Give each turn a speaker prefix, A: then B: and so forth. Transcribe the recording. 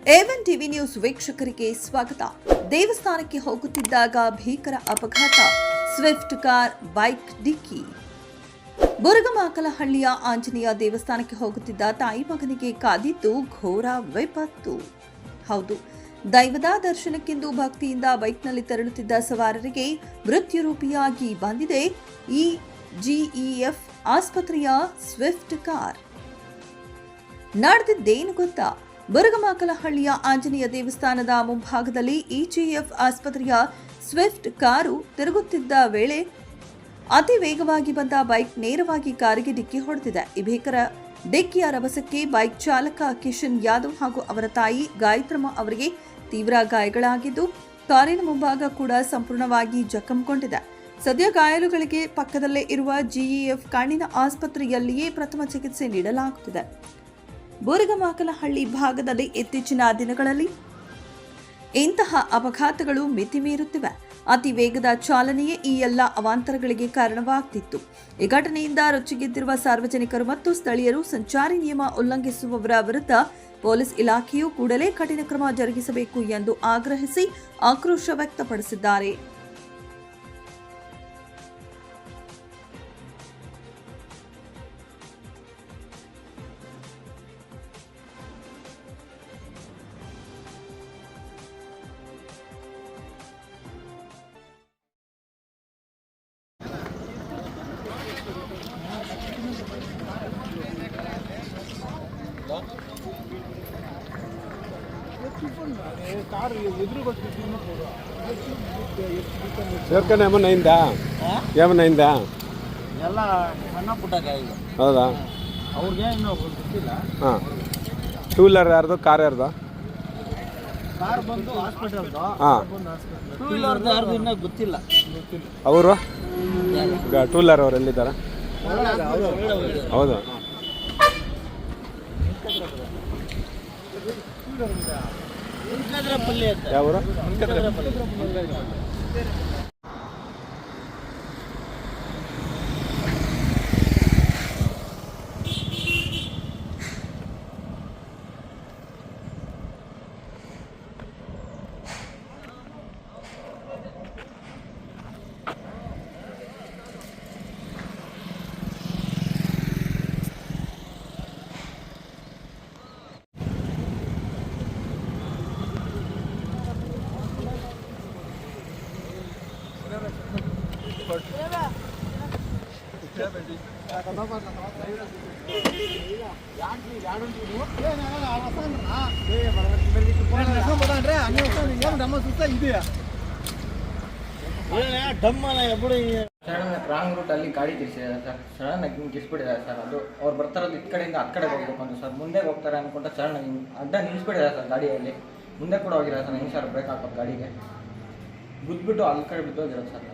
A: A one TV news ವೀಕ್ಷಕರಿಗೆ ಸ್ವಾಗತ. ದೇವಸ್ಥಾನಕ್ಕೆ ಹೋಗುತ್ತಿದ್ದಾಗ ಭೀಕರ ಅಪಘಾತ, ಸ್ವಿಫ್ಟ್ ಕಾರ್ ಬೈಕ್ ಡಿಕ್ಕಿ. ಬುರುಗಮಾಕಲಹಳ್ಳಿಯ ಆಂಜನೇಯ ದೇವಸ್ಥಾನಕ್ಕೆ ಹೋಗುತ್ತಿದ್ದ ತಾಯಿ ಮಗನಿಗೆ ಕಾದಿದ್ದು ಘೋರ ವಿಪತ್ತು. ಹೌದು, ದೈವದ ದರ್ಶನಕ್ಕೆಂದು ಭಕ್ತಿಯಿಂದ ಬೈಕ್ನಲ್ಲಿ ತೆರಳುತ್ತಿದ್ದ ಸವಾರರಿಗೆ ಮೃತ್ಯುರೂಪಿಯಾಗಿ ಬಂದಿದೆ ಜಿಇಎಫ್ ಆಸ್ಪತ್ರೆಯ ಸ್ವಿಫ್ಟ್ ಕಾರ್. ನಡೆದಿದ್ದೇನು ಗೊತ್ತಾ? ಬುರುಗಮಾಕಲಹಳ್ಳಿಯ ಆಂಜನೇಯ ದೇವಸ್ಥಾನದ ಮುಂಭಾಗದಲ್ಲಿ ಇಜಿಎಫ್ ಆಸ್ಪತ್ರೆಯ ಸ್ವಿಫ್ಟ್ ಕಾರು ತಿರುಗುತ್ತಿದ್ದ ವೇಳೆ ಅತಿ ವೇಗವಾಗಿ ಬಂದ ಬೈಕ್ ನೇರವಾಗಿ ಕಾರಿಗೆ ಡಿಕ್ಕಿ ಹೊಡೆದಿದೆ. ಈ ಭೀಕರ ಡಿಕ್ಕಿಯ ರಭಸಕ್ಕೆ ಬೈಕ್ ಚಾಲಕ ಕಿಶನ್ ಯಾದವ್ ಹಾಗೂ ಅವರ ತಾಯಿ ಗಾಯತ್ರಮ್ಮ ಅವರಿಗೆ ತೀವ್ರ ಗಾಯಗಳಾಗಿದ್ದು, ಕಾರಿನ ಮುಂಭಾಗ ಕೂಡ ಸಂಪೂರ್ಣವಾಗಿ ಜಖಂಗೊಂಡಿದೆ. ಸದ್ಯ ಗಾಯಾಳುಗಳಿಗೆ ಪಕ್ಕದಲ್ಲೇ ಇರುವ ಜಿಇಎಫ್ ಕಣ್ಣಿನ ಆಸ್ಪತ್ರೆಯಲ್ಲಿಯೇ ಪ್ರಥಮ ಚಿಕಿತ್ಸೆ ನೀಡಲಾಗುತ್ತಿದೆ. ಬುರುಗಮಾಕಲಹಳ್ಳಿ ಭಾಗದಲ್ಲಿ ಇತ್ತೀಚಿನ ದಿನಗಳಲ್ಲಿ ಇಂತಹ ಅಪಘಾತಗಳು ಮಿತಿ ಮೀರುತ್ತಿವೆ. ಅತಿ ವೇಗದ ಚಾಲನೆಯೇ ಈ ಎಲ್ಲ ಅವಾಂತರಗಳಿಗೆ ಕಾರಣವಾಗ್ತಿತ್ತು. ಈ ಘಟನೆಯಿಂದ ರೊಚ್ಚಿಗೆದ್ದಿರುವ ಸಾರ್ವಜನಿಕರು ಮತ್ತು ಸ್ಥಳೀಯರು ಸಂಚಾರಿ ನಿಯಮ ಉಲ್ಲಂಘಿಸುವವರ ವಿರುದ್ಧ ಪೊಲೀಸ್ ಇಲಾಖೆಯು ಕೂಡಲೇ ಕಠಿಣ ಕ್ರಮ ಜರುಗಿಸಬೇಕು ಎಂದು ಆಗ್ರಹಿಸಿ ಆಕ್ರೋಶ ವ್ಯಕ್ತಪಡಿಸಿದ್ದಾರೆ.
B: ఏమన్నా అయిందా? ఏమన్నా అయిందా?
C: ಎಲ್ಲ ಸಣ್ಣ ಪುಟ್ಟ ಗಾಯಗಳು.
B: ಹೌದಾ?
C: ಅವ್ರಿಗೆ ಇನ್ನೂ ಗೊತ್ತಿಲ್ಲ.
B: ಹಾಂ, ಟೂ ವೀಲರ್ ಯಾರ್ದು, ಕಾರ್ ಯಾರ್ದು?
C: ಕಾರ್ ಬಂದು ಹಾಸ್ಪಿಟಲ್ದು.
B: ಹಾಂ,
C: ಟೂ ವೀಲರ್ದು ಯಾರ್ದು ಇನ್ನೂ ಗೊತ್ತಿಲ್ಲ.
B: ಅವರು ಟೂ ವೀಲರ್ ಅವ್ರು ಎಲ್ಲಿದ್ದಾರೆ? ಹೌದು. ಯಾವ ಊರು?
D: ರಾಂಗ್ ರೂಟ್ ಅಲ್ಲಿ ಗಾಡಿ ತಿರ್ಸಿದ್ದಾರೆ ಸರ್. ಸಡನ್ ಆಗಿ ಹಿಂಗೆ ಕಿಸ್ಬಿಟ್ಟಿದ್ದಾರೆ ಸರ್. ಅದು ಅವ್ರು ಬರ್ತಾರದು ಈ ಕಡೆಯಿಂದ ಆ ಕಡೆ ಹೋಗ್ಬೇಕು ಅಂತ ಸರ್. ಮುಂದೆ ಹೋಗ್ತಾರೆ ಅನ್ಕೊಂಡ ಸಡನ್ ಆಗಿ ಅಡ್ಡ ನಿಲ್ಲಿಸ್ಬಿಟ್ಟಿದ್ದಾರೆ ಸರ್. ಗಾಡಿಯಲ್ಲಿ ಮುಂದೆ ಕೂಡ ಹೋಗಿದ್ದಾರೆ ಸರ್. ಹೆಂಗೆ ಸರ್ ಬ್ರೇಕ್ ಹಾಕೋದು ಗಾಡಿಗೆ ಗುದ್ಬಿಟ್ಟು ಅಲ್ಲಿ ಕಡೆ ಬಿದ್ದೋಗಿರೋದು ಸರ್.